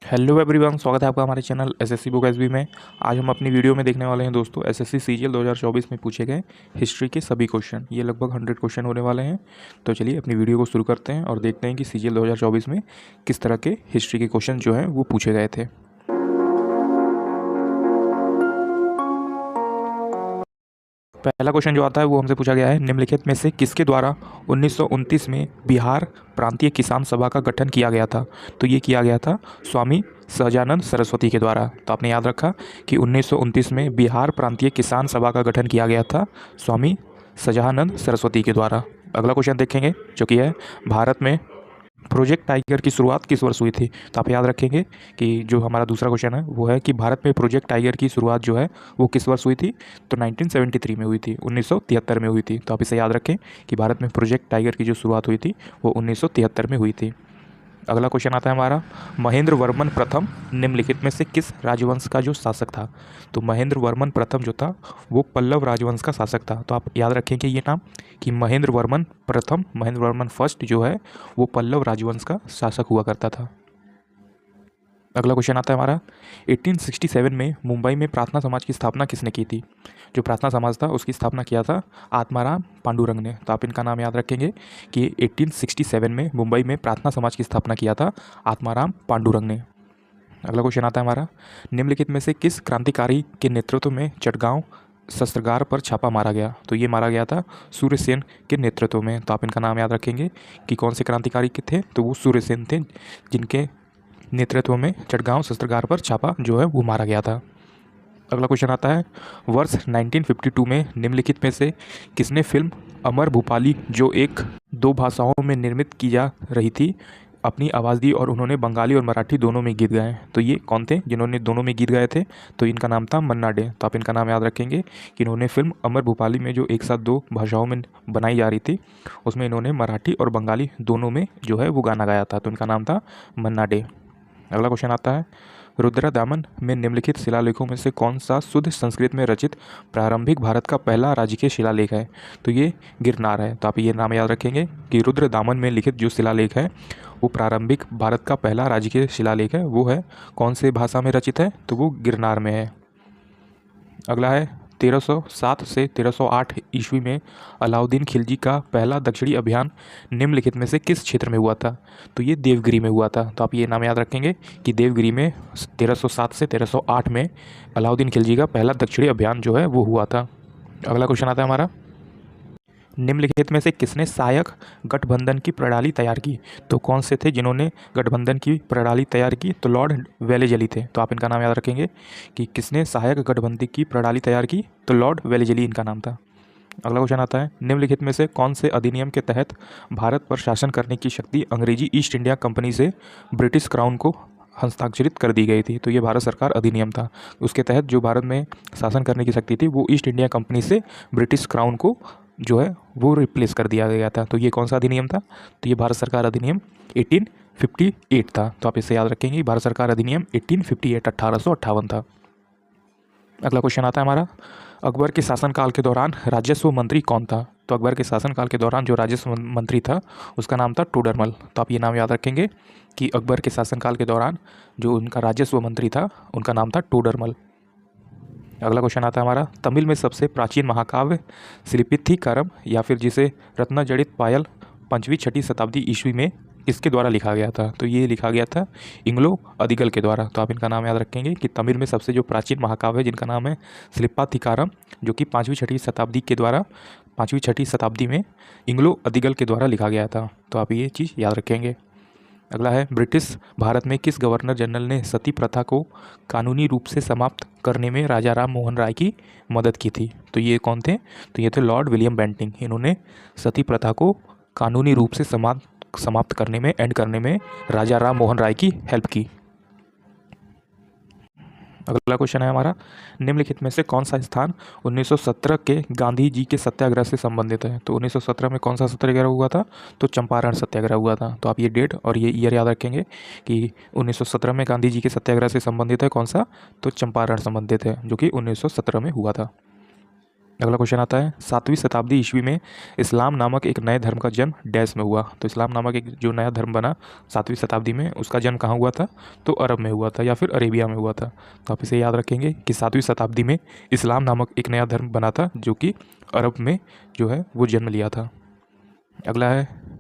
Hello everyone, स्वागत है आपका हमारे चैनल एसएससी बुक एसबी में। आज हम अपनी वीडियो में देखने वाले हैं दोस्तों एसएससी सीजीएल 2024 में पूछे गए हिस्ट्री के सभी क्वेश्चन। ये लगभग 100 क्वेश्चन होने वाले हैं। तो चलिए अपनी वीडियो को शुरू करते हैं और देखते हैं कि सीजीएल 2024 में किस तरह के हिस्ट्री के क्वेश्चन जो हैं वो पूछे गए थे। पहला क्वेश्चन जो आता है वो हमसे पूछा गया है, निम्नलिखित में से किसके द्वारा 1929 में बिहार प्रांतीय किसान सभा का गठन किया गया था। तो ये किया गया था स्वामी सहजानंद सरस्वती के द्वारा। तो आपने याद रखा कि 1929 में बिहार प्रांतीय किसान सभा का गठन किया गया था स्वामी सहजानंद सरस्वती के द्वारा। अगला क्वेश्चन देखेंगे जो कि है, भारत में प्रोजेक्ट टाइगर की शुरुआत किस वर्ष हुई थी। तो आप याद रखेंगे कि जो हमारा दूसरा क्वेश्चन है वो है कि भारत में प्रोजेक्ट टाइगर की शुरुआत जो है वो किस वर्ष हुई थी। तो 1973 में हुई थी, 1973 में हुई थी। तो आप इसे याद रखें कि भारत में प्रोजेक्ट टाइगर की जो शुरुआत हुई थी वो 1973 में हुई थी। अगला क्वेश्चन आता है हमारा, महेंद्र वर्मन प्रथम निम्नलिखित में से किस राजवंश का जो शासक था। तो महेंद्र वर्मन प्रथम जो था वो पल्लव राजवंश का शासक था। तो आप याद रखेंगे ये नाम कि महेंद्र वर्मन प्रथम, महेंद्र वर्मन फर्स्ट जो है वो पल्लव राजवंश का शासक हुआ करता था। अगला क्वेश्चन आता है हमारा, 1867 में मुंबई में प्रार्थना समाज की स्थापना किसने की थी। जो प्रार्थना समाज था उसकी स्थापना किया था आत्माराम पांडुरंग ने। तो आप इनका नाम याद रखेंगे कि 1867 में मुंबई में प्रार्थना समाज की स्थापना किया था आत्माराम पांडुरंग ने। अगला क्वेश्चन आता है हमारा, निम्नलिखित में से किस क्रांतिकारी के नेतृत्व में चटगांव शस्त्रागार पर छापा मारा गया। तो ये मारा गया था सूर्यसेन के नेतृत्व में। तो आप इनका नाम याद रखेंगे कि कौन से क्रांतिकारी के थे। तो वो सूर्यसेन थे जिनके नेतृत्व में चटगांव शस्त्रागार पर छापा जो है वो मारा गया था। अगला क्वेश्चन आता है, वर्ष 1952 में निम्नलिखित में से किसने फिल्म अमर भूपाली जो एक दो भाषाओं में निर्मित की जा रही थी अपनी आवाज़ दी और उन्होंने बंगाली और मराठी दोनों में गीत गाए। तो ये कौन थे जिन्होंने दोनों में गीत गाए थे। तो इनका नाम था मन्ना डे। तो आप इनका नाम याद रखेंगे कि इन्होंने फिल्म अमर भूपाली में जो एक साथ दो भाषाओं में बनाई जा रही थी उसमें इन्होंने मराठी और बंगाली दोनों में जो है वो गाना गाया था। तो इनका नाम था मन्ना डे। अगला क्वेश्चन आता है, रुद्रदामन में निम्नलिखित शिलालेखों में से कौन सा शुद्ध संस्कृत में रचित प्रारंभिक भारत का पहला राजकीय शिलालेख है। तो ये गिरनार है। तो आप ये नाम याद रखेंगे कि रुद्रदामन में लिखित जो शिलालेख है वो प्रारंभिक भारत का पहला राजकीय शिलालेख है। वो है कौन से भाषा में रचित है। तो वो गिरनार में है। अगला है, 1307 से 1308 ईस्वी में अलाउद्दीन खिलजी का पहला दक्षिणी अभियान निम्नलिखित में से किस क्षेत्र में हुआ था। तो ये देवगिरी में हुआ था। तो आप ये नाम याद रखेंगे कि देवगिरी में 1307 से 1308 में अलाउद्दीन खिलजी का पहला दक्षिणी अभियान जो है वो हुआ था। अगला क्वेश्चन आता है हमारा, निम्नलिखित में से किसने सहायक गठबंधन की प्रणाली तैयार की। तो कौन से थे जिन्होंने गठबंधन की प्रणाली तैयार की। तो लॉर्ड वेलेजली थे। तो आप इनका नाम याद रखेंगे कि किसने सहायक गठबंधन की प्रणाली तैयार की। तो लॉर्ड वेलेजली इनका नाम था। अगला क्वेश्चन आता है, निम्नलिखित में से कौन से अधिनियम के तहत भारत पर शासन करने की शक्ति अंग्रेजी ईस्ट इंडिया कंपनी से ब्रिटिश क्राउन को हस्ताक्षरित कर दी गई थी। तो ये भारत सरकार अधिनियम था। उसके तहत जो भारत में शासन करने की शक्ति थी वो ईस्ट इंडिया कंपनी से ब्रिटिश क्राउन को जो है वो रिप्लेस कर दिया गया था। तो ये कौन सा अधिनियम था। तो ये भारत सरकार अधिनियम 1858 था। तो आप इसे याद रखेंगे, भारत सरकार अधिनियम 1858 1858 था। अगला क्वेश्चन आता है हमारा, अकबर के शासनकाल के दौरान राजस्व मंत्री कौन था। तो अकबर के शासनकाल के दौरान जो राजस्व मंत्री था उसका नाम था टोडरमल। तो आप ये नाम याद रखेंगे कि अकबर के शासनकाल के दौरान जो उनका राजस्व मंत्री था उनका नाम था टोडरमल। अगला क्वेश्चन आता है हमारा, तमिल में सबसे प्राचीन महाकाव्य शिल्पित्थिकारम या फिर जिसे रत्नजड़ित पायल 5वीं 6वीं शताब्दी ईस्वी में किसके द्वारा लिखा गया था। तो ये लिखा गया था इंग्लो अदिगल के द्वारा। तो आप इनका नाम याद रखेंगे कि तमिल में सबसे जो प्राचीन महाकाव्य है जिनका नाम है शिल्पाधिकारम जो कि 5वीं 6वीं शताब्दी के द्वारा 5वीं 6वीं शताब्दी में इंग्लो अदिगल के द्वारा लिखा गया था। तो आप ये चीज़ याद रखेंगे। अगला है, ब्रिटिश भारत में किस गवर्नर जनरल ने सती प्रथा को कानूनी रूप से समाप्त करने में राजा राम मोहन राय की मदद की थी। तो ये कौन थे। तो ये थे लॉर्ड विलियम बेंटिंग। इन्होंने सती प्रथा को कानूनी रूप से समाप्त करने में, एंड करने में राजा राम मोहन राय की हेल्प की। अगला क्वेश्चन है हमारा, निम्नलिखित में से कौन सा स्थान 1917 के गांधी जी के सत्याग्रह से संबंधित है। तो 1917 में कौन सा सत्याग्रह हुआ था। तो चंपारण सत्याग्रह हुआ था। तो आप ये डेट और ये ईयर याद रखेंगे कि 1917 में गांधी जी के सत्याग्रह से संबंधित है कौन सा। तो चंपारण संबंधित है जो कि 1917 में हुआ था। अगला क्वेश्चन आता है 7वीं शताब्दी ईस्वी में इस्लाम नामक एक नए धर्म का जन्म डैश में हुआ। तो इस्लाम नामक एक जो नया धर्म बना 7वीं शताब्दी में, उसका जन्म कहाँ हुआ था? तो अरब में हुआ था या फिर अरेबिया में हुआ था। तो आप इसे याद रखेंगे कि 7वीं शताब्दी में इस्लाम नामक एक नया धर्म बना था जो कि अरब में जो है वो जन्म लिया था। अगला है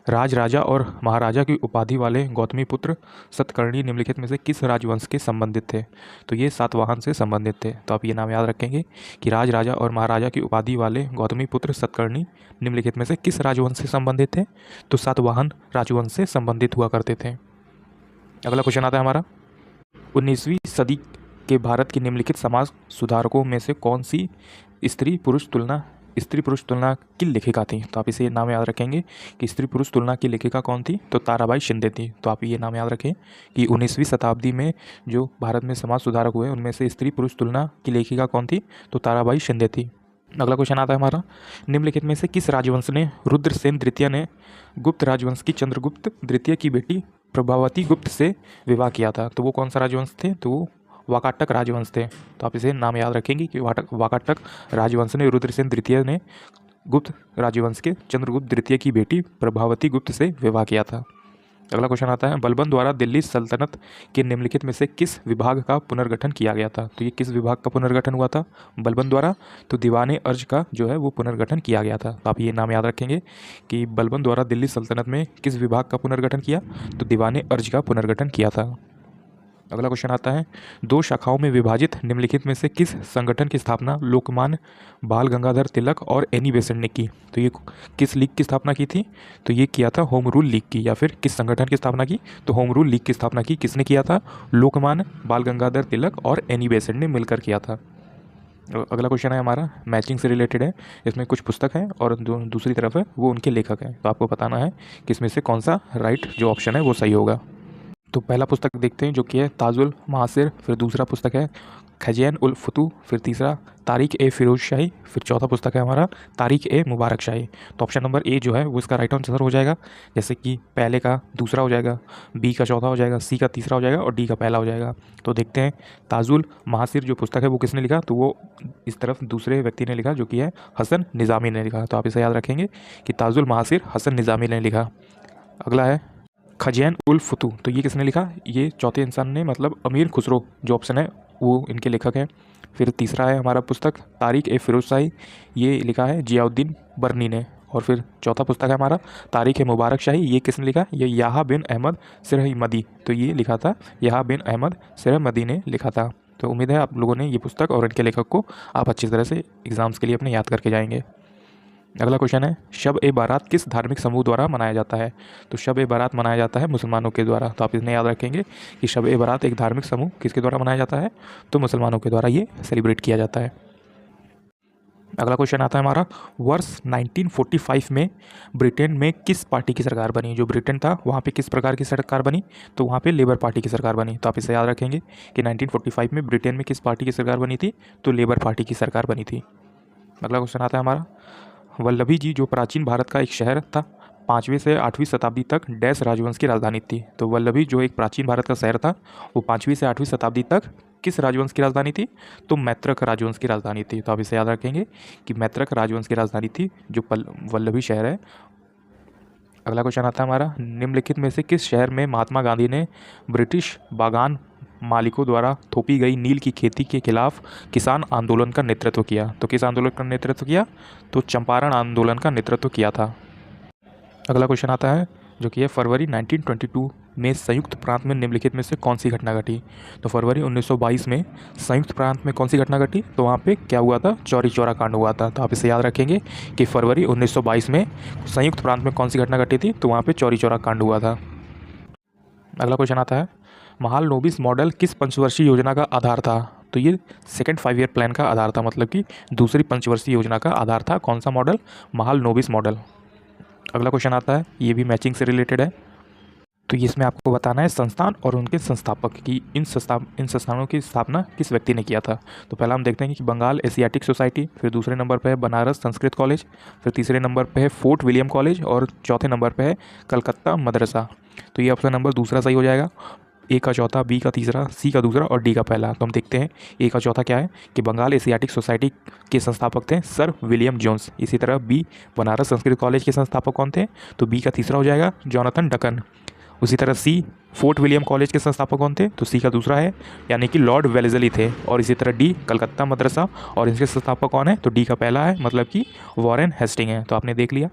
राज राजा और महाराजा की उपाधि वाले गौतमीपुत्र सतकर्णी निम्नलिखित में से किस राजवंश के संबंधित थे? तो ये सातवाहन से संबंधित थे। तो आप ये नाम याद रखेंगे कि राज राजा और महाराजा की उपाधि वाले गौतमीपुत्र सतकर्णी निम्नलिखित में से किस राजवंश से संबंधित थे? तो सातवाहन राजवंश से संबंधित हुआ करते थे। अगला क्वेश्चन आता है हमारा 19वीं सदी के भारत के निम्नलिखित समाज सुधारकों में से कौन सी स्त्री पुरुष तुलना की लेखिका थी? तो आप इसे नाम याद रखेंगे कि स्त्री पुरुष तुलना की लेखिका कौन थी? तो ताराबाई शिंदे थी। तो आप ये नाम याद रखें कि 19वीं शताब्दी में जो भारत में समाज सुधारक हुए उनमें से स्त्री पुरुष तुलना की लेखिका कौन थी? तो ताराबाई शिंदे थी। अगला क्वेश्चन आता है हमारा निम्नलिखित में से किस राजवंश ने रुद्रसेन द्वितीय ने गुप्त राजवंश की चंद्रगुप्त द्वितीय की बेटी प्रभावती गुप्त से विवाह किया था? तो वो कौन सा राजवंश थे? तो वो वाकाटक राजवंश थे। तो आप इसे नाम याद रखेंगे कि वाकाटक राजवंश ने रुद्रसेन द्वितीय ने गुप्त राजवंश के चंद्रगुप्त द्वितीय की बेटी प्रभावती गुप्त से विवाह किया था। अगला क्वेश्चन आता है बलबन द्वारा दिल्ली सल्तनत के निम्नलिखित में से किस विभाग का पुनर्गठन किया गया था? तो ये किस विभाग का पुनर्गठन हुआ था बलबन द्वारा? तो दीवाने अर्ज का जो है वो पुनर्गठन किया गया था। तो आप ये नाम याद रखेंगे कि बलबन द्वारा दिल्ली सल्तनत में किस विभाग का पुनर्गठन किया? तो दीवाने अर्ज का पुनर्गठन किया था। अगला क्वेश्चन आता है दो शाखाओं में विभाजित निम्नलिखित में से किस संगठन की स्थापना लोकमान्य बाल गंगाधर तिलक और एनी बेसेंट ने की? तो ये किस लीग की स्थापना की थी? तो ये किया था होम रूल लीग की। या फिर किस संगठन की स्थापना की? तो होम रूल लीग की स्थापना की किसने किया था? लोकमान्य बाल गंगाधर तिलक और एनी बेसेंट ने मिलकर किया था। अगला क्वेश्चन है हमारा मैचिंग से रिलेटेड है। इसमें कुछ पुस्तक हैं और दूसरी तरफ है वो उनके लेखक हैं। तो आपको बताना है कि इसमें से कौन सा राइट जो ऑप्शन है वो सही होगा। तो पहला पुस्तक देखते हैं जो कि है ताजुल महासिर, फिर दूसरा पुस्तक है खजैन उल फतू, फिर तीसरा तारिक ए फिरोज शाही, फिर चौथा पुस्तक है हमारा तारिक ए मुबारक शाही। तो ऑप्शन नंबर ए जो है वो इसका राइट आंसर हो जाएगा। जैसे कि पहले का दूसरा हो जाएगा, बी का चौथा हो जाएगा, सी का तीसरा हो जाएगा और डी का पहला हो जाएगा। तो देखते हैं ताजुल महासिर जो पुस्तक है वो किसने लिखा? तो वो इस तरफ दूसरे व्यक्ति ने लिखा जो कि है हसन निज़ामी ने लिखा। तो आप इसे याद रखेंगे कि ताजुल महासिर हसन निज़ामी ने लिखा। अगला है खजैन उल फतू, तो ये किसने लिखा? ये चौथे इंसान ने मतलब अमीर खुसरो जो ऑप्शन है वो इनके लेखक हैं। फिर तीसरा है हमारा पुस्तक तारिक ए फिरोज शाही, ये लिखा है जियाउद्दीन बर्नी ने। और फिर चौथा पुस्तक है हमारा तारिक ए मुबारक शाही, ये किसने लिखा? ये याहा बिन अहमद सिरहमदी, तो ये लिखा था याहा बिन अहमद सिरहमदी ने लिखा था। तो उम्मीद है आप लोगों ने ये पुस्तक और इनके लेखक को आप अच्छी तरह से एग्ज़ाम्स के लिए अपने याद करके जाएंगे। अगला क्वेश्चन है शब ए बारात किस धार्मिक समूह द्वारा मनाया जाता है? तो शब ए बारात मनाया जाता है मुसलमानों के द्वारा। तो आप इन्हें याद रखेंगे कि शब ए बारात एक धार्मिक समूह किसके द्वारा मनाया जाता है? तो मुसलमानों के द्वारा ये सेलिब्रेट किया जाता है। अगला क्वेश्चन आता है हमारा वर्ष 1945 में ब्रिटेन में किस पार्टी की सरकार बनी? जो ब्रिटेन था वहाँ पे किस प्रकार की सरकार बनी? तो वहाँ पे लेबर पार्टी की सरकार बनी। तो आप इसे याद रखेंगे कि 1945 में ब्रिटेन में किस पार्टी की सरकार बनी थी? तो लेबर पार्टी की सरकार बनी थी। अगला क्वेश्चन आता है हमारा वल्लभी जी जो प्राचीन भारत का एक शहर था 5वीं से 8वीं शताब्दी तक डैश राजवंश की राजधानी थी। तो वल्लभी जो एक प्राचीन भारत का शहर था वो 5वीं से 8वीं शताब्दी तक किस राजवंश की राजधानी थी? तो मैत्रक राजवंश की राजधानी थी। तो आप इसे याद रखेंगे कि मैत्रक राजवंश की राजधानी थी जो वल्लभी शहर है। अगला क्वेश्चन आता है हमारा निम्नलिखित में से किस शहर में महात्मा गांधी ने ब्रिटिश बागान मालिकों द्वारा थोपी गई नील की खेती के खिलाफ किसान आंदोलन का नेतृत्व किया? तो किस आंदोलन का नेतृत्व किया? तो चंपारण आंदोलन का नेतृत्व किया था। अगला क्वेश्चन आता है जो कि है फरवरी 1922 में संयुक्त प्रांत में निम्नलिखित में से कौन सी घटना घटी? तो फरवरी 1922 में संयुक्त प्रांत में कौन सी घटना घटी? तो वहाँ पे क्या हुआ था? चौरी चौरा कांड हुआ था। तो आप इसे याद रखेंगे कि फरवरी 1922 में संयुक्त प्रांत में कौन सी घटना घटी थी? तो वहाँ पे चौरी चौरा कांड हुआ था। अगला क्वेश्चन आता है महालनोबिस मॉडल किस पंचवर्षीय योजना का आधार था? तो ये सेकंड 5 ईयर प्लान का आधार था, मतलब कि दूसरी पंचवर्षीय योजना का आधार था। कौन सा मॉडल? महालनोबिस मॉडल। अगला क्वेश्चन आता है ये भी मैचिंग से रिलेटेड है। तो इसमें आपको बताना है संस्थान और उनके संस्थापक की इन संस्थानों की स्थापना किस व्यक्ति ने किया था। तो पहला हम देखते हैं कि बंगाल एशियाटिक सोसाइटी, फिर दूसरे नंबर पे है बनारस संस्कृत कॉलेज, फिर तीसरे नंबर पे है फोर्ट विलियम कॉलेज और चौथे नंबर पे है कलकत्ता मदरसा। तो ये ऑप्शन नंबर दूसरा सही हो जाएगा। ए का चौथा, बी का तीसरा, सी का दूसरा और डी का पहला। तो हम देखते हैं ए का चौथा क्या है कि बंगाल एशियाटिक सोसाइटी के संस्थापक थे सर विलियम जोन्स। इसी तरह बी बनारस संस्कृत कॉलेज के संस्थापक कौन थे, तो बी का तीसरा हो जाएगा जॉनथन डकन। उसी तरह सी फोर्ट विलियम कॉलेज के संस्थापक कौन थे, तो सी का दूसरा है यानी कि लॉर्ड वेलेजली थे। और इसी तरह डी कलकत्ता मदरसा और इसके संस्थापक कौन है, तो डी का पहला है मतलब कि वॉरेन हेस्टिंग है। तो आपने देख लिया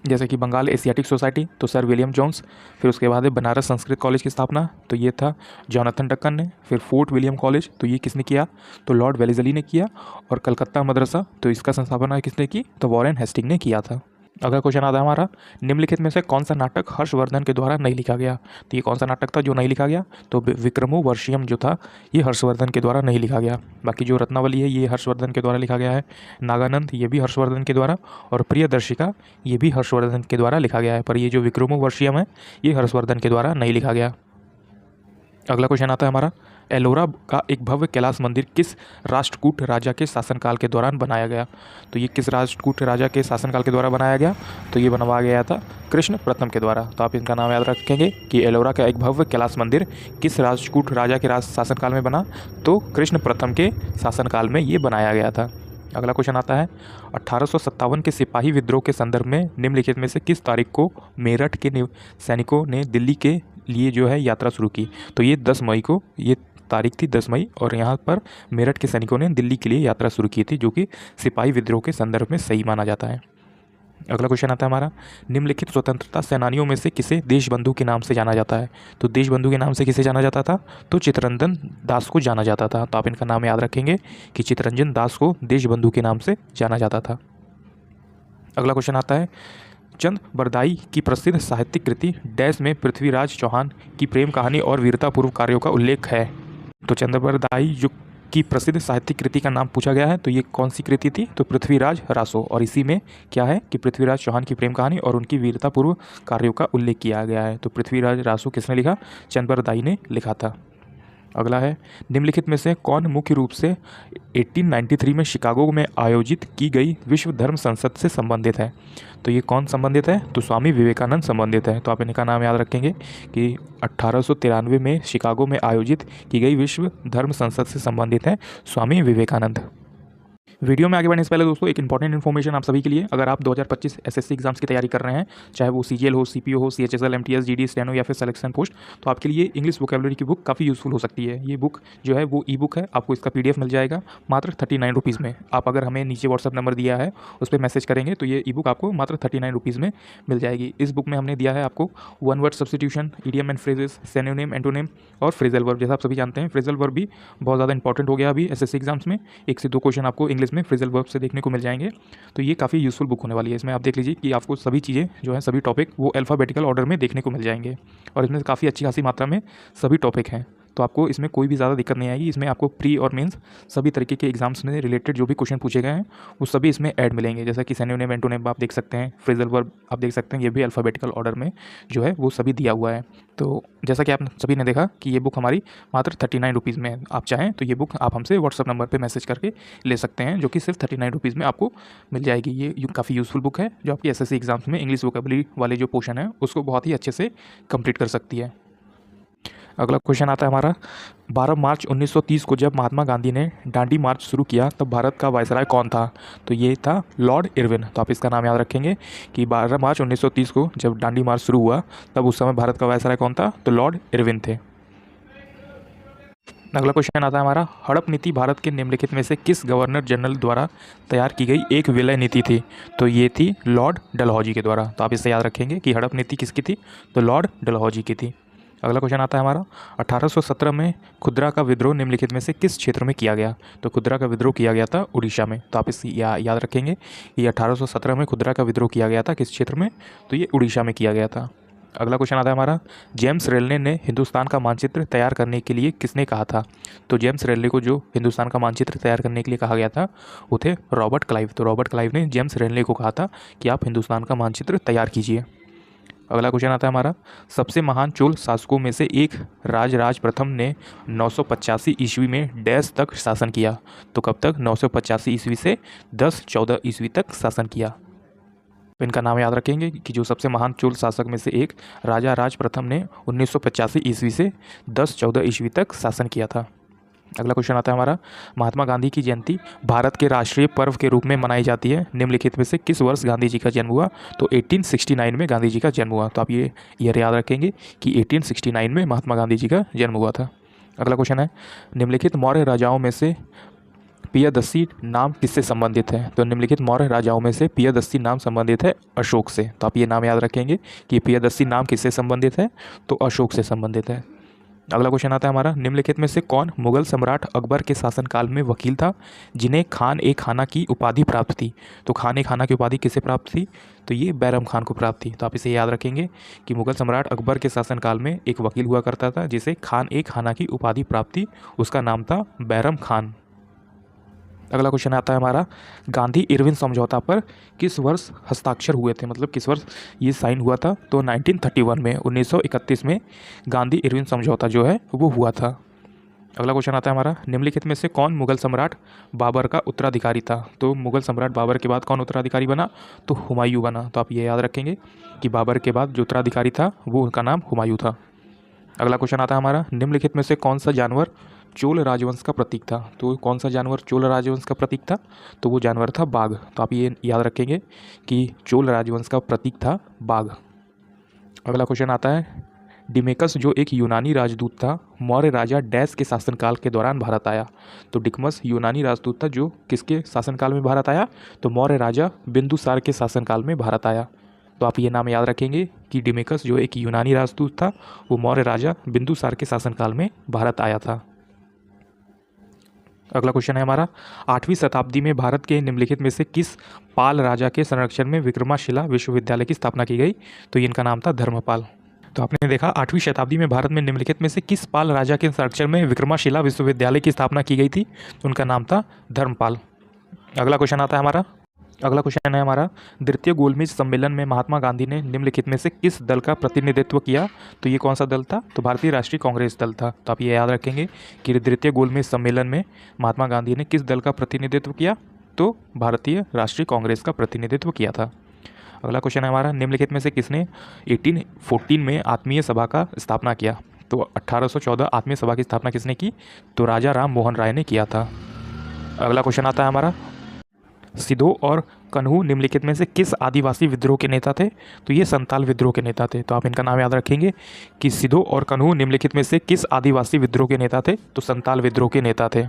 जैसे कि बंगाल एशियाटिक सोसाइटी तो सर विलियम जोन्स, फिर उसके बाद है बनारस संस्कृत कॉलेज की स्थापना तो ये था जॉनथन डक्कन ने, फिर फोर्ट विलियम कॉलेज तो ये किसने किया, तो लॉर्ड वेलेजली ने किया, और कलकत्ता मदरसा तो इसका संस्थापना किसने की, तो वॉरेन हेस्टिंग ने किया था। अगला क्वेश्चन आता है हमारा, निम्नलिखित में से कौन सा नाटक हर्षवर्धन के द्वारा नहीं लिखा गया। तो ये कौन सा नाटक था जो नहीं लिखा गया, तो विक्रमो वर्षियम जो था ये हर्षवर्धन के द्वारा नहीं लिखा गया। बाकी जो रत्नावली है ये हर्षवर्धन के द्वारा लिखा गया है, नागानंद ये भी हर्षवर्धन के द्वारा, और प्रियदर्शिका ये भी हर्षवर्धन के द्वारा लिखा गया है। पर ये जो विक्रमो वर्षियम है ये हर्षवर्धन के द्वारा नहीं लिखा गया। अगला क्वेश्चन आता है हमारा, एलोरा का एक भव्य कैलाश मंदिर किस राष्ट्रकूट राजा के शासनकाल के दौरान बनाया गया। तो ये किस राष्ट्रकूट राजा के शासनकाल के द्वारा बनाया गया, तो ये बनवाया गया था कृष्ण प्रथम के द्वारा। तो आप इनका नाम याद रखेंगे कि एलोरा का एक भव्य कैलाश मंदिर किस राष्ट्रकूट राजा के शासनकाल में बना, तो कृष्ण प्रथम के शासनकाल में ये बनाया गया था। अगला क्वेश्चन आता है, 1857 के सिपाही विद्रोह के संदर्भ में निम्नलिखित में से किस तारीख को मेरठ के सैनिकों ने दिल्ली के लिए जो है यात्रा शुरू की। तो ये 10 मई को ये तारीख थी, 10 मई, और यहाँ पर मेरठ के सैनिकों ने दिल्ली के लिए यात्रा शुरू की थी, जो कि सिपाही विद्रोह के संदर्भ में सही माना जाता है। अगला क्वेश्चन आता है हमारा, निम्नलिखित स्वतंत्रता सेनानियों में से किसे देशबंधु के नाम से जाना जाता है। तो देशबंधु के नाम से किसे जाना जाता था, तो चित्तरंजन दास को जाना जाता था। तो आप इनका नाम याद रखेंगे कि चित्तरंजन दास को देशबंधु के नाम से जाना जाता था। अगला क्वेश्चन आता है, चंद बरदाई की प्रसिद्ध साहित्यिक कृति डैश में पृथ्वीराज चौहान की प्रेम कहानी और वीरतापूर्व कार्यों का उल्लेख है। तो चंद बरदाई जो की प्रसिद्ध साहित्यिक कृति का नाम पूछा गया है, तो ये कौन सी कृति थी, तो पृथ्वीराज रासो, और इसी में क्या है कि पृथ्वीराज चौहान की प्रेम कहानी और उनकी वीरतापूर्व कार्यों का उल्लेख किया गया है। तो पृथ्वीराज रासो किसने लिखा, चंद बरदाई ने लिखा था। अगला है, निम्नलिखित में से कौन मुख्य रूप से 1893 में शिकागो में आयोजित की गई विश्व धर्म संसद से संबंधित है। तो ये कौन संबंधित है, तो स्वामी विवेकानंद संबंधित है। तो आप इनका नाम याद रखेंगे कि 1893 में शिकागो में आयोजित की गई विश्व धर्म संसद से संबंधित है स्वामी विवेकानंद। वीडियो में आगे बढ़ने से पहले दोस्तों एक इंपॉर्टेंट इन्फॉर्मेशन आप सभी के लिए, अगर आप 2025 एसएससी एग्जाम्स की तैयारी कर रहे हैं, चाहे वो सीजीएल हो, सीपीओ हो, सीएचएसएल, एमटीएस, जीडी, स्टेनो या फिर सिलेक्शन पोस्ट, तो आपके लिए इंग्लिश वोकेबलरी की बुक काफ़ी यूजफुल हो सकती है। ये बुक जो है वो ई बुक है, आपको इसका PDF मिल जाएगा मात्र 39 रुपीज़ में। आप अगर हमें नीचे व्हाट्सअप नंबर दिया है उस पर मैसेज करेंगे तो ये ई बुक आपको मात्र 39 रुपीज़ में मिल जाएगी। इस बुक में हमने दिया है आपको 1 word substitution, idiom and phrases, synonym, antonym और फ्रेजल वर्ब। जैसा आप सभी जानते हैं फ्रेजल वर्ब भी बहुत ज़्यादा इंपॉर्टेंट हो गया अभी एसएससी एग्जाम्स में। 1 से 2 क्वेश्चन आपको इंग्लिश में फ्रेजल वर्ब से देखने को मिल जाएंगे। तो ये काफ़ी यूजफुल बुक होने वाली है। इसमें आप देख लीजिए कि आपको सभी चीज़ें जो है, सभी टॉपिक वो अल्फ़ाबेटिकल ऑर्डर में देखने को मिल जाएंगे, और इसमें काफ़ी अच्छी खासी मात्रा में सभी टॉपिक हैं। तो आपको इसमें कोई भी ज़्यादा दिक्कत नहीं आएगी। इसमें आपको प्री और मेंस सभी तरीके के एग्जाम्स में रिलेटेड जो भी क्वेश्चन पूछे गए हैं वो सभी इसमें ऐड मिलेंगे। जैसा कि सिनोनिम, एंटोनिम आप देख सकते हैं, फ्रेजल वर्ब आप देख सकते हैं, ये भी अल्फ़ाबेटिकल ऑर्डर में जो है वो सभी दिया हुआ है। तो जैसा कि आप सभी ने देखा कि ये बुक हमारी मात्र 39 रुपीज़ में है। आप चाहें तो ये बुक आप हमसे व्हाट्सअप नंबर पर मैसेज करके ले सकते हैं, जो कि सिर्फ 39 रुपीज़ में आपको मिल जाएगी। ये काफ़ी यूजफुल बुक है जो आपकी एसएससी एग्जाम्स में इंग्लिश वोकेबलरी वाले जो पोर्शन है उसको बहुत ही अच्छे से कंप्लीट कर सकती है। अगला क्वेश्चन आता है हमारा, 12 मार्च 1930 को जब महात्मा गांधी ने दांडी मार्च शुरू किया तब भारत का वायसराय कौन था। तो ये था लॉर्ड इरविन। तो आप इसका नाम याद रखेंगे कि 12 मार्च 1930 को जब दांडी मार्च शुरू हुआ तब उस समय भारत का वायसराय कौन था, तो लॉर्ड इरविन थे। अगला क्वेश्चन आता है हमारा, हड़प नीति भारत के निम्नलिखित में से किस गवर्नर जनरल द्वारा तैयार की गई एक विलय नीति थी। तो ये थी लॉर्ड डलहौजी के द्वारा। तो आप इससे याद रखेंगे कि हड़प नीति किसकी थी, तो लॉर्ड डलहौजी की थी। अगला क्वेश्चन आता है हमारा, 1817 में खुदरा का विद्रोह निम्नलिखित में से किस क्षेत्र में किया गया। तो खुदरा का विद्रोह किया गया था उड़ीसा में। तो आप इस याद रखेंगे कि 1817 में खुदरा का विद्रोह किया गया था किस क्षेत्र में, तो ये उड़ीसा में किया गया था। अगला क्वेश्चन आता है हमारा, जेम्स रेलवे ने हिंदुस्तान का मानचित्र तैयार करने के लिए किसने कहा था। तो जेम्स रेलवे को जो हिंदुस्तान का मानचित्र तैयार करने के लिए कहा गया था वो थे रॉबर्ट क्लाइव। तो रॉबर्ट क्लाइव ने जेम्स रेलवे को कहा था कि आप हिंदुस्तान का मानचित्र तैयार कीजिए। अगला क्वेश्चन आता है हमारा, सबसे महान चोल शासकों में से एक राजराज प्रथम ने 985 ईस्वी में डैश तक शासन किया। तो कब तक, 985 ईस्वी से 1014 ईस्वी तक शासन किया। इनका नाम याद रखेंगे कि जो सबसे महान चोल शासक में से एक राजा राज प्रथम ने 1985 ईस्वी से 1014 ईस्वी तक शासन किया था। अगला क्वेश्चन आता है हमारा, महात्मा गांधी की जयंती भारत के राष्ट्रीय पर्व के रूप में मनाई जाती है, निम्नलिखित में से किस वर्ष गांधी जी का जन्म हुआ? तो 1869 में गांधी जी का जन्म हुआ। तो आप ये ईयर याद रखेंगे कि 1869 में महात्मा गांधी जी का जन्म हुआ था। अगला क्वेश्चन है, निम्नलिखित मौर्य राजाओं में से पियदस्सी नाम किससे संबंधित है? तो निम्नलिखित मौर्य राजाओं में से पियदस्सी नाम संबंधित है अशोक से। तो आप ये नाम याद रखेंगे कि पियदस्सी नाम किससे संबंधित है? तो अशोक से संबंधित है। अगला क्वेश्चन आता है हमारा, निम्नलिखित में से कौन मुगल सम्राट अकबर के शासनकाल में वकील था जिन्हें खान ए खाना की उपाधि प्राप्त थी? तो खान ए खाना की उपाधि किसे प्राप्त थी? तो ये बैरम खान को प्राप्त थी। तो आप इसे याद रखेंगे कि मुगल सम्राट अकबर के शासनकाल में एक वकील हुआ करता था जिसे खान ए खाना की उपाधि प्राप्त थी, उसका नाम था बैरम खान। अगला क्वेश्चन आता है हमारा, गांधी इरविन समझौता पर किस वर्ष हस्ताक्षर हुए थे? मतलब किस वर्ष ये साइन हुआ था? तो 1931 में, 1931 में गांधी इरविन समझौता जो है वो हुआ था। अगला क्वेश्चन आता है हमारा, निम्नलिखित में से कौन मुगल सम्राट बाबर का उत्तराधिकारी था? तो मुगल सम्राट बाबर के बाद कौन उत्तराधिकारी बना? तो हुमायूं बना। तो आप ये याद रखेंगे कि बाबर के बाद जो उत्तराधिकारी था वो उनका नाम हुमायूं था। अगला क्वेश्चन आता है हमारा, निम्नलिखित में से कौन सा जानवर चोल राजवंश का प्रतीक था? तो कौन सा जानवर चोल राजवंश का प्रतीक था? तो वो जानवर था बाघ। तो आप ये याद रखेंगे कि चोल राजवंश का प्रतीक था बाघ। अगला क्वेश्चन आता है, डिमेकस जो एक यूनानी राजदूत था मौर्य राजा डैश के शासनकाल के दौरान भारत आया? तो डिकमस यूनानी राजदूत था जो किसके शासनकाल में भारत आया? तो मौर्य राजा बिंदुसार के शासनकाल में भारत आया। तो आप ये नाम याद रखेंगे कि डिमेकस जो एक यूनानी राजदूत था वो मौर्य राजा बिंदुसार के शासनकाल में भारत आया था। अगला क्वेश्चन है हमारा, 8वीं शताब्दी में भारत के निम्नलिखित में से किस पाल राजा के संरक्षण में विक्रमाशिला विश्वविद्यालय की स्थापना की गई? तो इनका नाम था धर्मपाल। तो आपने देखा 8वीं शताब्दी में भारत में निम्नलिखित में से किस पाल राजा के संरक्षण में विक्रमाशिला विश्वविद्यालय की स्थापना की गई थी? तो उनका नाम था धर्मपाल। अगला क्वेश्चन आता है हमारा, द्वितीय गोलमेज सम्मेलन में महात्मा गांधी ने निम्नलिखित में से किस दल का प्रतिनिधित्व किया? तो ये कौन सा दल था? तो भारतीय राष्ट्रीय कांग्रेस दल था। तो आप ये याद रखेंगे कि द्वितीय गोलमेज सम्मेलन में महात्मा गांधी ने किस दल का प्रतिनिधित्व किया? तो भारतीय राष्ट्रीय कांग्रेस का प्रतिनिधित्व किया था। अगला क्वेश्चन है हमारा, निम्नलिखित में से किसने 1814 में आत्मीय सभा का स्थापना किया? तो 1814 आत्मीय सभा की स्थापना किसने की? तो राजा राम मोहन राय ने किया था। अगला क्वेश्चन आता है हमारा, सिधो और कन्हू निम्नलिखित में से किस आदिवासी विद्रोह के नेता थे? तो ये संताल विद्रोह के नेता थे। तो आप इनका नाम याद रखेंगे कि सिधो और कन्हू निम्नलिखित में से किस आदिवासी विद्रोह के नेता थे? तो संताल विद्रोह के नेता थे।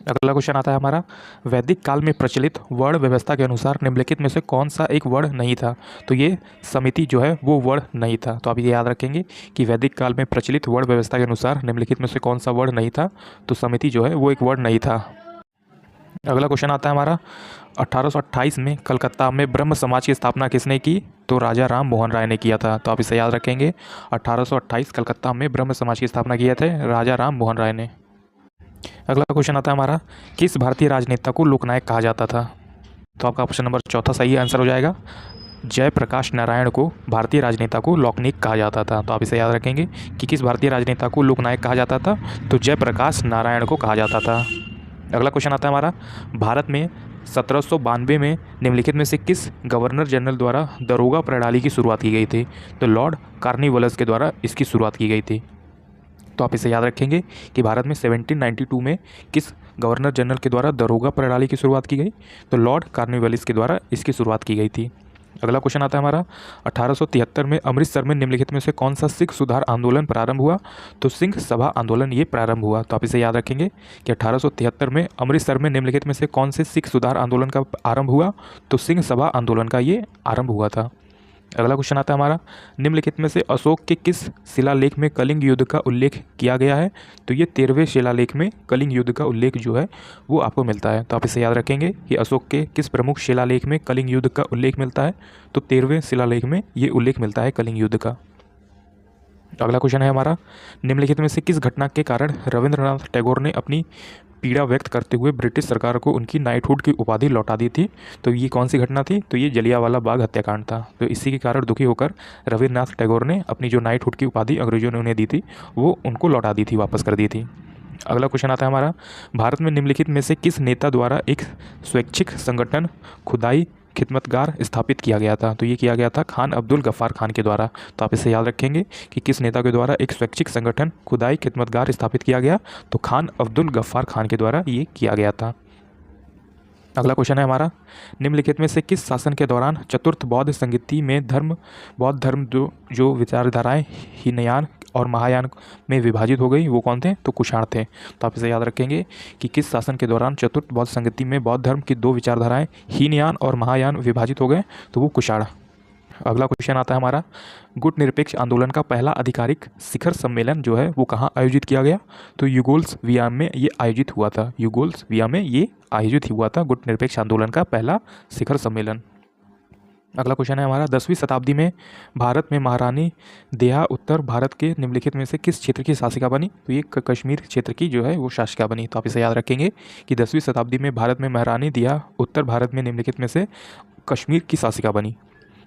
अगला क्वेश्चन आता है हमारा, वैदिक काल में प्रचलित वर्ण व्यवस्था के अनुसार निम्नलिखित में से कौन सा एक वर्ण नहीं था? तो ये समिति जो है वो वर्ण नहीं था। तो आप ये याद रखेंगे कि वैदिक काल में प्रचलित वर्ण व्यवस्था के अनुसार निम्नलिखित में से कौन सा वर्ण नहीं था? तो समिति जो है वो एक वर्ण नहीं था। अगला क्वेश्चन आता है हमारा, 1828 में कलकत्ता में ब्रह्म समाज की स्थापना किसने की? तो राजा राम मोहन राय ने किया था। तो आप इसे याद रखेंगे, 1828 कलकत्ता में ब्रह्म समाज की स्थापना किए थे राजा राम मोहन राय ने। अगला क्वेश्चन आता है हमारा, किस भारतीय राजनेता को लोकनायक कहा जाता था? तो आपका ऑप्शन नंबर चौथा सही आंसर हो जाएगा। जयप्रकाश नारायण को भारतीय राजनेता को लोकनायक कहा जाता था। तो आप इसे याद रखेंगे कि किस भारतीय राजनेता को लोकनायक कहा जाता था? तो जयप्रकाश नारायण को कहा जाता था। अगला क्वेश्चन आता है हमारा, भारत में 1792 में निम्नलिखित में से किस गवर्नर जनरल द्वारा दरोगा प्रणाली की शुरुआत की गई थी? तो लॉर्ड कार्नवालिस के द्वारा इसकी शुरुआत की गई थी। तो आप इसे याद रखेंगे कि भारत में 1792 में किस गवर्नर जनरल के द्वारा दरोगा प्रणाली की शुरुआत की गई? तो लॉर्ड कार्नवालिस के द्वारा इसकी शुरुआत की गई थी। अगला क्वेश्चन आता है हमारा, 1873 में अमृतसर में निम्नलिखित में से कौन सा सिख सुधार आंदोलन प्रारंभ हुआ? तो सिंह सभा आंदोलन ये प्रारंभ हुआ। तो आप इसे याद रखेंगे कि 1873 में अमृतसर में निम्नलिखित में से कौन से सिख सुधार आंदोलन का आरंभ हुआ? तो सिंह सभा आंदोलन का ये आरंभ हुआ था। अगला क्वेश्चन आता है हमारा, निम्नलिखित में से अशोक के किस शिलालेख में कलिंग युद्ध का उल्लेख किया गया है? तो ये 13वें शिलालेख में कलिंग युद्ध का उल्लेख जो है वो आपको मिलता है। तो आप इसे याद रखेंगे कि अशोक के किस प्रमुख शिलालेख में कलिंग युद्ध का उल्लेख मिलता है? तो 13वें शिलालेख में ये उल्लेख मिलता है कलिंग युद्ध का। अगला क्वेश्चन है हमारा, निम्नलिखित में से किस घटना के कारण रविंद्रनाथ टैगोर ने अपनी पीड़ा व्यक्त करते हुए ब्रिटिश सरकार को उनकी नाइटहुड की उपाधि लौटा दी थी? तो ये कौन सी घटना थी? तो ये जलियांवाला बाग हत्याकांड था। तो इसी के कारण दुखी होकर रविंद्रनाथ टैगोर ने अपनी जो नाइटहुड की उपाधि अंग्रेजों ने उन्हें दी थी वो उनको लौटा दी थी, वापस कर दी थी। अगला क्वेश्चन आता है हमारा, भारत में निम्नलिखित में से किस नेता द्वारा एक स्वैच्छिक संगठन खुदाई खिदमतगार स्थापित किया गया था? तो ये किया गया था खान अब्दुल गफ्फार खान के द्वारा। तो आप इसे याद रखेंगे कि किस नेता के द्वारा एक स्वैच्छिक संगठन खुदाई खिदमतगार स्थापित किया गया? तो खान अब्दुल गफ्फार खान के द्वारा ये किया गया था। अगला क्वेश्चन है हमारा, निम्नलिखित में से किस शासन के दौरान चतुर्थ बौद्ध संगति में बौद्ध धर्म जो विचारधाराएं हीनयान और महायान में विभाजित हो गई वो कौन थे? तो कुषाण थे। तो आप इसे याद रखेंगे कि किस शासन के दौरान चतुर्थ बौद्ध संगति में बौद्ध धर्म की दो विचारधाराएं हीनयान और महायान विभाजित हो गए? तो वो कुषाण। अगला क्वेश्चन आता है हमारा, गुट निरपेक्ष आंदोलन का पहला आधिकारिक शिखर सम्मेलन जो है वो कहाँ आयोजित किया गया? तो युगोस्लाविया में ये आयोजित हुआ था। युगोस्लाविया में ये आयोजित हुआ था गुट निरपेक्ष आंदोलन का पहला शिखर सम्मेलन। अगला क्वेश्चन है हमारा, 10वीं शताब्दी में भारत में महारानी देहा उत्तर भारत के निम्नलिखित में से किस क्षेत्र की शासिका बनी? तो ये कश्मीर क्षेत्र की जो है वो शासिका बनी। तो आप इसे याद रखेंगे कि 10वीं शताब्दी में भारत में महारानी देहा उत्तर भारत में निम्नलिखित में से कश्मीर की शासिका बनी।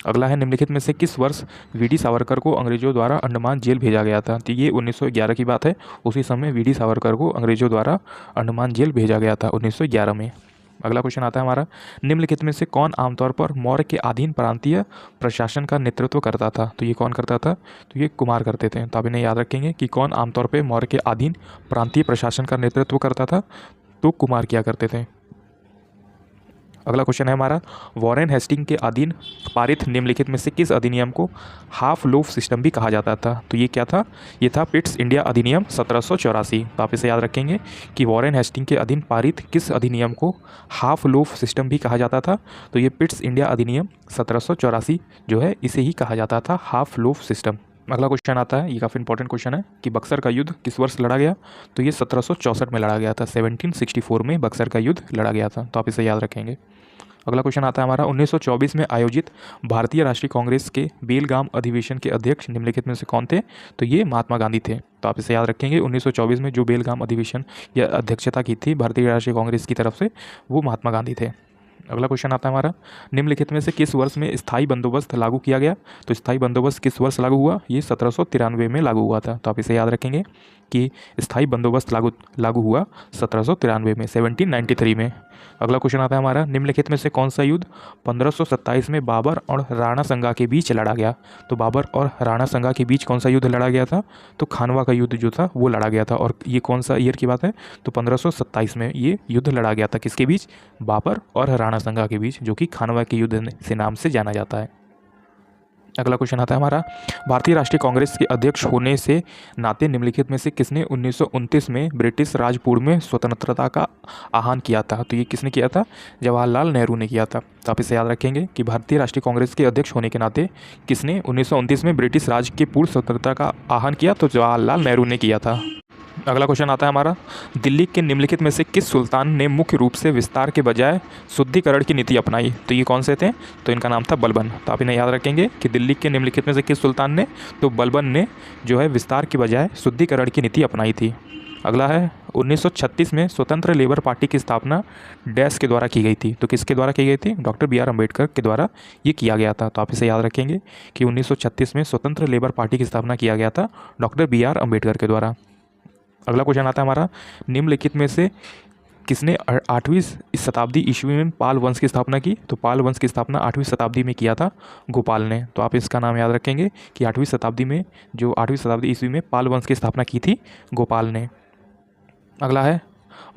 अगला है, निम्नलिखित में से किस वर्ष वी.डी. सावरकर को अंग्रेजों द्वारा अंडमान जेल भेजा गया था? तो ये 1911 की बात है। उसी समय वी.डी. सावरकर को अंग्रेजों द्वारा अंडमान जेल भेजा गया था 1911 में। अगला क्वेश्चन आता है हमारा, निम्नलिखित में से कौन आमतौर पर मौर्य के अधीन प्रांतीय प्रशासन का नेतृत्व करता था? तो ये कौन करता था? तो ये कुमार करते थे। तो आप इन्हें याद रखेंगे कि कौन आमतौर पर मौर्य के अधीन प्रांतीय प्रशासन का नेतृत्व करता था? तो कुमार किया करते थे। अगला क्वेश्चन है हमारा, वॉरेन हेस्टिंग के अधीन पारित निम्नलिखित में से किस अधिनियम को हाफ लोफ सिस्टम भी कहा जाता था? तो ये क्या था? ये था पिट्स इंडिया अधिनियम 1784। तो आप इसे याद रखेंगे कि वॉरेन हेस्टिंग के अधीन पारित किस अधिनियम को हाफ लोफ सिस्टम भी कहा जाता था? तो ये पिट्स इंडिया अधिनियम 1784 जो है इसे ही कहा जाता था हाफ लोफ सिस्टम। अगला क्वेश्चन आता है, ये काफ़ी इंपॉर्टेंट क्वेश्चन है कि बक्सर का युद्ध किस वर्ष लड़ा गया? तो ये 1764 में लड़ा गया था। 1764 में बक्सर का युद्ध लड़ा गया था। तो आप इसे याद रखेंगे। अगला क्वेश्चन आता है हमारा, 1924 में आयोजित भारतीय राष्ट्रीय कांग्रेस के बेलगाम अधिवेशन के अध्यक्ष निम्नलिखित में से कौन थे? तो ये महात्मा गांधी थे। तो आप इसे याद रखेंगे, 1924 में जो बेलगाम अधिवेशन या अध्यक्षता की थी भारतीय राष्ट्रीय कांग्रेस की तरफ से वो महात्मा गांधी थे। अगला क्वेश्चन आता है हमारा, निम्नलिखित में से किस वर्ष में स्थायी बंदोबस्त लागू किया गया? तो स्थायी बंदोबस्त किस वर्ष लागू हुआ? ये 1793 में लागू हुआ था। तो आप इसे याद रखेंगे कि स्थायी बंदोबस्त लागू हुआ 1793 में, 1793 में। अगला क्वेश्चन आता है हमारा, निम्नलिखित में से कौन सा युद्ध 1527 में बाबर और राणा संगा के बीच लड़ा गया? तो बाबर और राणा संगा के बीच कौन सा युद्ध लड़ा गया था? तो खानवा का युद्ध जो था वो लड़ा गया था। और ये कौन सा ईयर की बात है? तो 1527 में ये युद्ध लड़ा गया था। किसके बीच? बाबर और राणा संगा के बीच, जो कि खानवा के युद्ध से नाम से जाना जाता है। अगला क्वेश्चन आता है हमारा, भारतीय राष्ट्रीय कांग्रेस के अध्यक्ष होने से नाते निम्नलिखित में से किसने 1929 में ब्रिटिश राजपूत में स्वतंत्रता का आह्वान किया था? तो ये किसने किया था? जवाहरलाल नेहरू ने किया था। तो आप इसे याद रखेंगे कि भारतीय राष्ट्रीय कांग्रेस के अध्यक्ष होने के नाते किसने 1929 में ब्रिटिश राज के पूर्ण स्वतंत्रता का आह्वान किया? तो जवाहरलाल नेहरू ने किया था। अगला क्वेश्चन आता है हमारा, दिल्ली के निम्नलिखित में से किस सुल्तान ने मुख्य रूप से विस्तार के बजाय शुद्धिकरण की नीति अपनाई? तो ये कौन से थे? तो इनका नाम था बलबन। तो आप इन्हें याद रखेंगे कि दिल्ली के निम्नलिखित में से किस सुल्तान ने? तो बलबन ने जो है विस्तार के बजाय शुद्धिकरण की नीति अपनाई थी। अगला है, 1936 में स्वतंत्र लेबर पार्टी की स्थापना डैश के द्वारा की गई थी। तो किसके द्वारा की गई थी? डॉक्टर बी आर अम्बेडकर के द्वारा ये किया गया था। तो आप इसे याद रखेंगे कि 1936 में स्वतंत्र लेबर पार्टी की स्थापना किया गया था डॉक्टर बी आर अम्बेडकर के द्वारा। अगला क्वेश्चन आता है हमारा, निम्नलिखित में से किसने 8वीं शताब्दी ईस्वी में पाल वंश की स्थापना की? तो पाल वंश की स्थापना 8वीं शताब्दी में किया था गोपाल ने। तो आप इसका नाम याद रखेंगे कि 8वीं शताब्दी में जो 8वीं शताब्दी ईस्वी में पाल वंश की स्थापना की थी गोपाल ने। अगला है,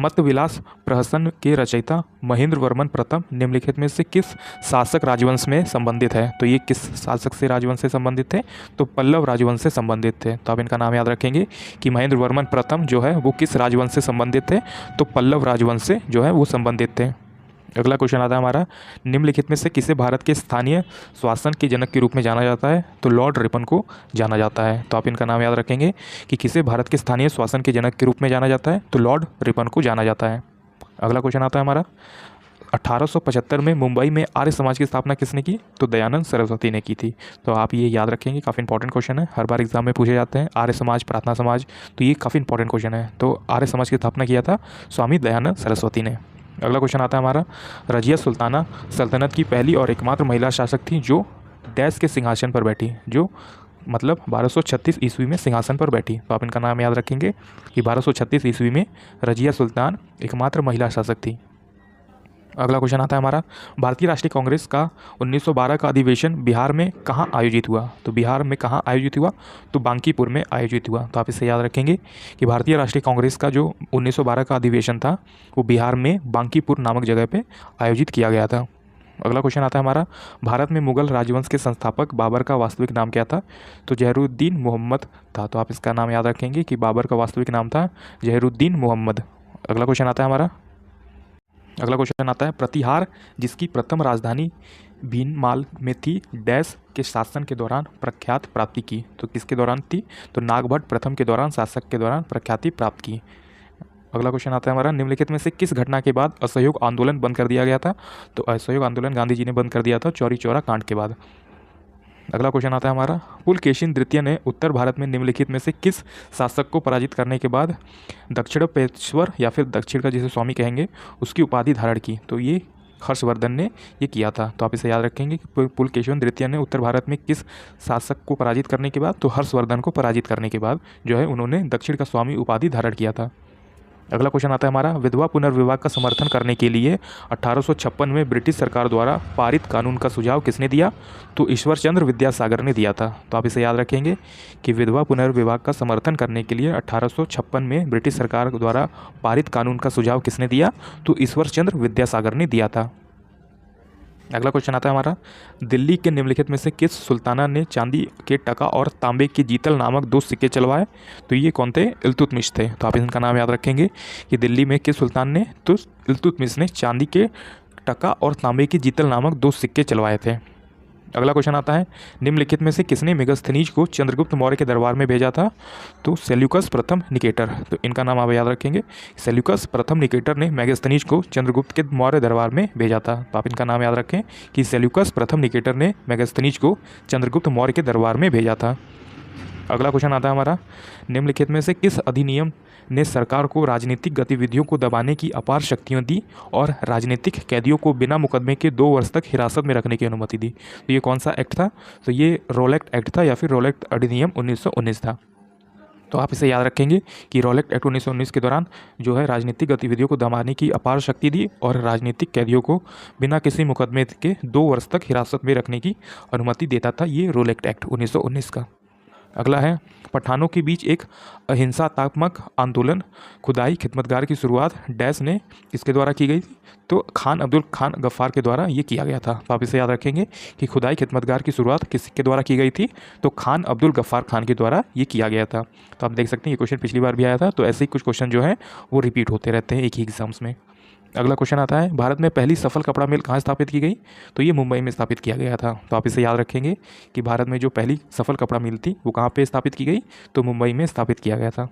मत्तविलास प्रहसन के रचयिता महेंद्र वर्मन प्रथम निम्नलिखित में से किस शासक राजवंश में संबंधित है? तो ये किस शासक से राजवंश से संबंधित थे? तो पल्लव राजवंश से संबंधित थे। तो आप इनका नाम याद रखेंगे कि महेंद्र वर्मन प्रथम जो है वो किस राजवंश से संबंधित थे? तो पल्लव राजवंश से जो है वो संबंधित थे। अगला क्वेश्चन आता है हमारा, निम्नलिखित में से किसे भारत के स्थानीय शासन के जनक के रूप में जाना जाता है? तो लॉर्ड रिपन को जाना जाता है। तो आप इनका नाम याद रखेंगे कि किसे भारत के स्थानीय शासन के जनक के रूप में जाना जाता है? तो लॉर्ड रिपन को जाना जाता है। अगला क्वेश्चन आता है हमारा, 1875 में मुंबई में आर्य समाज की स्थापना किसने की? तो दयानंद सरस्वती ने की थी। तो आप ये याद रखेंगे, काफ़ी इंपॉर्टेंट क्वेश्चन है, हर बार एग्जाम में पूछे जाते हैं। आर्य समाज, प्रार्थना समाज, तो ये काफ़ी इंपॉर्टेंट क्वेश्चन है। तो आर्य समाज की स्थापना किया था स्वामी दयानंद सरस्वती ने। अगला क्वेश्चन आता है हमारा, रजिया सुल्ताना सल्तनत की पहली और एकमात्र महिला शासक थी जो डैश के सिंहासन पर बैठी, जो मतलब 1236 ईस्वी में सिंहासन पर बैठी। तो आप इनका नाम याद रखेंगे कि 1236 ईस्वी में रजिया सुल्तान एकमात्र महिला शासक थी। अगला क्वेश्चन आता है हमारा, भारतीय राष्ट्रीय कांग्रेस का 1912 का अधिवेशन बिहार में कहाँ आयोजित हुआ? तो बिहार में कहाँ आयोजित हुआ? तो बांकीपुर में आयोजित हुआ। तो आप इसे याद रखेंगे कि भारतीय राष्ट्रीय कांग्रेस का जो 1912 का अधिवेशन था वो बिहार में बांकीपुर नामक जगह पे आयोजित किया गया था। अगला क्वेश्चन आता है हमारा, भारत में मुगल राजवंश के संस्थापक बाबर का वास्तविक नाम क्या था? तो जहरुद्दीन मोहम्मद था। तो आप इसका नाम याद रखेंगे कि बाबर का वास्तविक नाम था जहरुद्दीन मोहम्मद। अगला क्वेश्चन आता है हमारा, अगला क्वेश्चन आता है, प्रतिहार जिसकी प्रथम राजधानी भीनमाल में थी डैश के शासन के दौरान प्रख्यात प्राप्ति की? तो किसके दौरान थी? तो नागभट्ट प्रथम के दौरान, शासक के दौरान प्रख्याति प्राप्त की। अगला क्वेश्चन आता है हमारा, निम्नलिखित में से किस घटना के बाद असहयोग आंदोलन बंद कर दिया गया था? तो असहयोग आंदोलन गांधी जी ने बंद कर दिया था चौरी चौरा कांड के बाद। अगला क्वेश्चन आता है हमारा, पुलकेशिन द्वितीय ने उत्तर भारत में निम्नलिखित में से किस शासक को पराजित करने के बाद दक्षिणपेश्वर या फिर दक्षिण का जिसे स्वामी कहेंगे उसकी उपाधि धारण की? तो ये हर्षवर्धन ने ये किया था। तो आप इसे याद रखेंगे कि पुलकेशिन द्वितीय ने उत्तर भारत में किस शासक को पराजित करने के बाद? तो हर्षवर्धन को पराजित करने के बाद जो है उन्होंने दक्षिण का स्वामी उपाधि धारण किया था। अगला क्वेश्चन आता है हमारा, विधवा पुनर्विवाह का समर्थन करने के लिए 1856 में ब्रिटिश सरकार द्वारा पारित कानून का सुझाव किसने दिया? तो ईश्वर चंद्र विद्यासागर ने दिया था। तो आप इसे याद रखेंगे कि विधवा पुनर्विवाह का समर्थन करने के लिए 1856 में ब्रिटिश सरकार द्वारा पारित कानून का सुझाव किसने दिया? तो ईश्वर चंद्र विद्यासागर ने दिया था। अगला क्वेश्चन आता है हमारा, दिल्ली के निम्नलिखित में से किस सुल्ताना ने चांदी के टका और तांबे के जीतल नामक दो सिक्के चलवाए? तो ये कौन थे? इल्तुतमिश थे। तो आप इनका नाम याद रखेंगे कि दिल्ली में किस सुल्तान ने? तो इल्तुतमिश ने चांदी के टका और तांबे के जीतल नामक दो सिक्के चलवाए थे। अगला क्वेश्चन आता है, निम्नलिखित में से किसने मेगास्थनीज को चंद्रगुप्त मौर्य के दरबार में भेजा था? तो सेल्यूकस प्रथम निकेटर। तो इनका नाम आप याद रखेंगे, सेल्यूकस प्रथम निकेटर ने मेगास्थनीज को चंद्रगुप्त के मौर्य दरबार में भेजा था। तो आप इनका नाम याद रखें कि सेल्यूकस प्रथम निकेटर ने मेगास्थनीज को चंद्रगुप्त मौर्य के दरबार में भेजा था। अगला क्वेश्चन आता है हमारा, निम्नलिखित में से किस अधिनियम ने सरकार को राजनीतिक गतिविधियों को दबाने की अपार शक्तियां दी और राजनीतिक कैदियों को बिना मुकदमे के 2 वर्ष तक हिरासत में रखने की अनुमति दी? तो ये कौन सा एक्ट था? तो ये रोलेक्ट एक्ट था या फिर रोलेक्ट अधिनियम 1919 था। तो आप इसे याद रखेंगे कि रोलेक्ट एक्ट 1919 के दौरान जो है राजनीतिक गतिविधियों को दबाने की अपार शक्ति दी और राजनीतिक कैदियों को बिना किसी मुकदमे के 2 वर्ष तक हिरासत में रखने की अनुमति देता था ये रोलेक्ट एक्ट 1919 का। अगला है, पठानों के बीच एक अहिंसात्मक आंदोलन खुदाई खिदमतगार की शुरुआत डैश ने किसके द्वारा की गई थी? तो खान अब्दुल खान गफ्फार के द्वारा ये किया गया था। तो आप इसे याद रखेंगे कि खुदाई खिदमतगार की शुरुआत किसके द्वारा की गई थी? तो खान अब्दुल गफ्फार खान के द्वारा ये किया गया था। तो आप देख सकते हैं ये क्वेश्चन पिछली बार भी आया था। तो ऐसे ही कुछ क्वेश्चन जो है वो रिपीट होते रहते हैं एक ही एग्जाम्स में। अगला क्वेश्चन आता है, भारत में पहली सफल कपड़ा मिल कहाँ स्थापित की गई? तो ये मुंबई में स्थापित किया गया था। तो आप इसे याद रखेंगे कि भारत में जो पहली सफल कपड़ा मिल थी वो कहाँ पे स्थापित की गई? तो मुंबई में स्थापित किया गया था।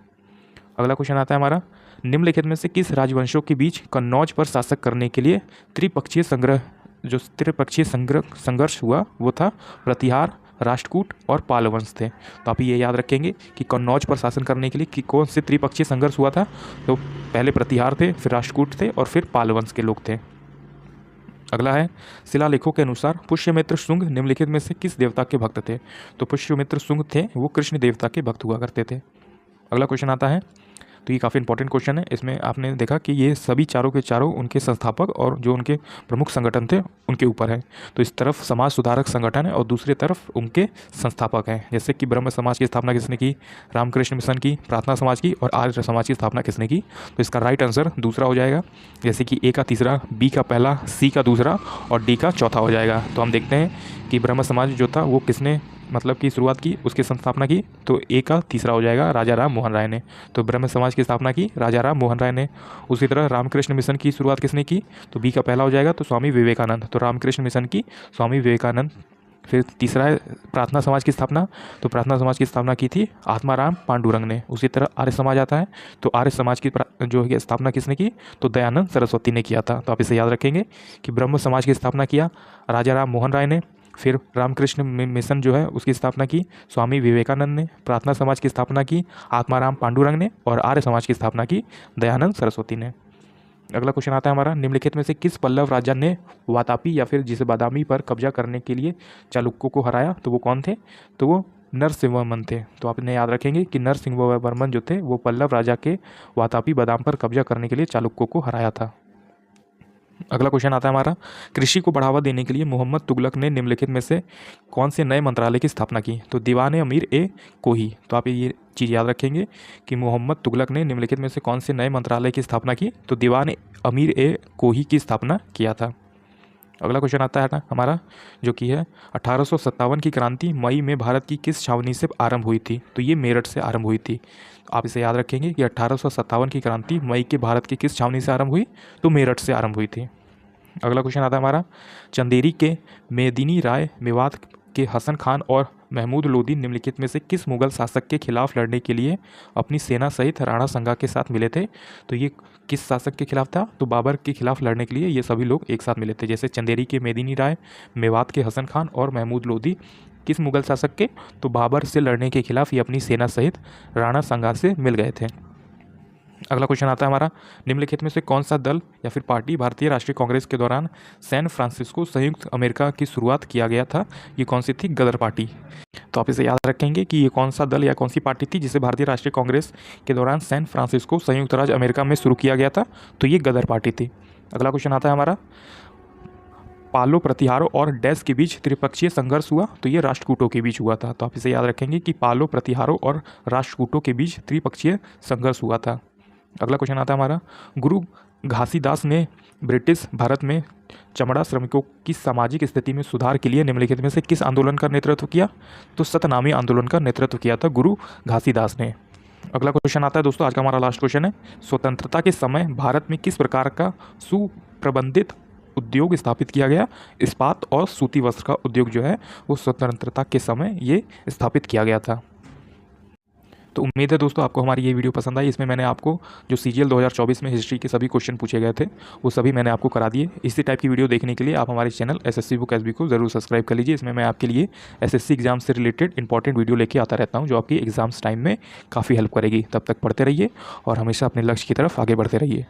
अगला क्वेश्चन आता है हमारा, निम्नलिखित में से किस राजवंशों के बीच कन्नौज पर शासक करने के लिए त्रिपक्षीय संघर्ष हुआ वो था प्रतिहार, राष्ट्रकूट और पाल वंश थे? तो आप ये याद रखेंगे कि कन्नौज पर शासन करने के लिए कि कौन से त्रिपक्षीय संघर्ष हुआ था? तो पहले प्रतिहार थे, फिर राष्ट्रकूट थे और फिर पाल वंश के लोग थे। अगला है, शिलालेखों के अनुसार पुष्यमित्र शुंग निम्नलिखित में से किस देवता के भक्त थे? तो पुष्यमित्र शुंग थे वो कृष्ण देवता के भक्त हुआ करते थे। अगला क्वेश्चन आता है, तो ये काफ़ी इंपॉर्टेंट क्वेश्चन है। इसमें आपने देखा कि ये सभी चारों के चारों उनके संस्थापक और जो उनके प्रमुख संगठन थे उनके ऊपर है। तो इस तरफ समाज सुधारक संगठन है और दूसरी तरफ उनके संस्थापक हैं। जैसे कि ब्रह्म समाज की स्थापना किसने की? रामकृष्ण मिशन की, प्रार्थना समाज की और आर्य समाज की स्थापना किसने की? तो इसका राइट आंसर दूसरा हो जाएगा। जैसे कि ए का तीसरा, बी का पहला, सी का दूसरा और डी का चौथा हो जाएगा। तो हम देखते हैं कि ब्रह्म समाज जो था वो किसने मतलब की शुरुआत की, उसकी संस्थापना की? तो ए का तीसरा हो जाएगा, राजा राम मोहन राय ने। तो ब्रह्म समाज की स्थापना की राजा राम मोहन राय ने। उसी तरह रामकृष्ण मिशन की शुरुआत किसने की? तो बी का पहला हो जाएगा, तो स्वामी विवेकानंद। तो रामकृष्ण मिशन की स्वामी विवेकानंद। फिर तीसरा है प्रार्थना समाज की स्थापना। तो प्रार्थना समाज की स्थापना की थी आत्माराम पांडुरंग ने। उसी तरह आर्य समाज आता है, तो आर्य समाज की जो है स्थापना किसने की? तो दयानंद सरस्वती ने किया था। तो आप इसे याद रखेंगे कि ब्रह्म समाज की स्थापना किया राजा राम मोहन राय ने, फिर रामकृष्ण मिशन जो है उसकी स्थापना की स्वामी विवेकानंद ने, प्रार्थना समाज की स्थापना की आत्माराम पांडुरंग ने और आर्य समाज की स्थापना की दयानंद सरस्वती ने। अगला क्वेश्चन आता है हमारा, निम्नलिखित में से किस पल्लव राजा ने वातापी या फिर जिसे बादामी पर कब्जा करने के लिए चालुक्यों को हराया? तो वो कौन थे? तो वो नरसिंहवर्मन थे। तो आप इन्हें याद रखेंगे कि नरसिंहवर्मन जो थे वो पल्लव राजा के वातापी बादाम पर कब्जा करने के लिए चालुक्यों को हराया था। अगला क्वेश्चन आता है हमारा, कृषि को बढ़ावा देने के लिए मोहम्मद तुगलक ने निम्नलिखित में से कौन से नए मंत्रालय की स्थापना की? तो दीवान अमीर ए कोही। तो आप ये चीज़ याद रखेंगे कि मोहम्मद तुगलक ने निम्नलिखित में से कौन से नए मंत्रालय की स्थापना की? तो दीवान अमीर ए कोही की स्थापना किया था। अगला क्वेश्चन आता है ना हमारा, जो कि है 1857 की क्रांति मई में भारत की किस छावनी से आरंभ हुई थी? तो ये मेरठ से आरंभ हुई थी। आप इसे याद रखेंगे कि 1857 की क्रांति मई के भारत की किस छावनी से आरंभ हुई? तो मेरठ से आरंभ हुई थी। अगला क्वेश्चन आता है हमारा, चंदेरी के मेदिनी राय, मेवात के हसन खान और महमूद लोदी निम्नलिखित में से किस मुगल शासक के खिलाफ लड़ने के लिए अपनी सेना सहित राणा संगा के साथ मिले थे? तो ये किस शासक के खिलाफ था? तो बाबर के खिलाफ लड़ने के लिए ये सभी लोग एक साथ मिले थे। जैसे चंदेरी के मेदिनी राय, मेवात के हसन खान और महमूद लोदी किस मुगल शासक के? तो बाबर से लड़ने के खिलाफ ये अपनी सेना सहित राणा संगा से मिल गए थे। अगला क्वेश्चन आता है हमारा, निम्नलिखित में से कौन सा दल या फिर पार्टी भारतीय राष्ट्रीय कांग्रेस के दौरान सैन फ्रांसिस्को संयुक्त अमेरिका की शुरुआत किया गया था? ये कौन सी थी? गदर पार्टी। तो आप इसे याद रखेंगे कि ये कौन सा दल या कौन सी पार्टी थी जिसे भारतीय राष्ट्रीय कांग्रेस के दौरान सैन फ्रांसिस्को संयुक्त राज्य अमेरिका में शुरू किया गया था? तो ये गदर पार्टी थी। अगला क्वेश्चन आता है हमारा, पालो प्रतिहारों और डैश के बीच त्रिपक्षीय संघर्ष हुआ? तो ये राष्ट्रकूटों के बीच हुआ था। तो आप इसे याद रखेंगे कि पालो प्रतिहारों और राष्ट्रकूटों के बीच त्रिपक्षीय संघर्ष हुआ था। अगला क्वेश्चन आता है हमारा, गुरु घासीदास ने ब्रिटिश भारत में चमड़ा श्रमिकों की सामाजिक स्थिति में सुधार के लिए निम्नलिखित में से किस आंदोलन का नेतृत्व किया? तो सतनामी आंदोलन का नेतृत्व किया था गुरु घासीदास ने। अगला क्वेश्चन आता है दोस्तों, आज का हमारा लास्ट क्वेश्चन है, स्वतंत्रता के समय भारत में किस प्रकार का सुप्रबंधित उद्योग स्थापित किया गया? इस्पात और सूती वस्त्र का उद्योग जो है वो स्वतंत्रता के समय ये स्थापित किया गया था। तो उम्मीद है दोस्तों आपको हमारी ये वीडियो पसंद आई। इसमें मैंने आपको जो CGL 2024 में हिस्ट्री के सभी क्वेश्चन पूछे गए थे वो सभी मैंने आपको करा दिए। इसी टाइप की वीडियो देखने के लिए आप हमारे चैनल SSC बुक SB को ज़रूर सब्सक्राइब कर लीजिए। इसमें मैं आपके लिए SSC एग्जाम से रिलेटेड इंपॉर्टेंट वीडियो लेके आता रहता हूँ जो आपकी एग्जाम्स टाइम में काफ़ी हेल्प करेगी। तब तक पढ़ते रहिए और हमेशा अपने लक्ष्य की तरफ आगे बढ़ते रहिए।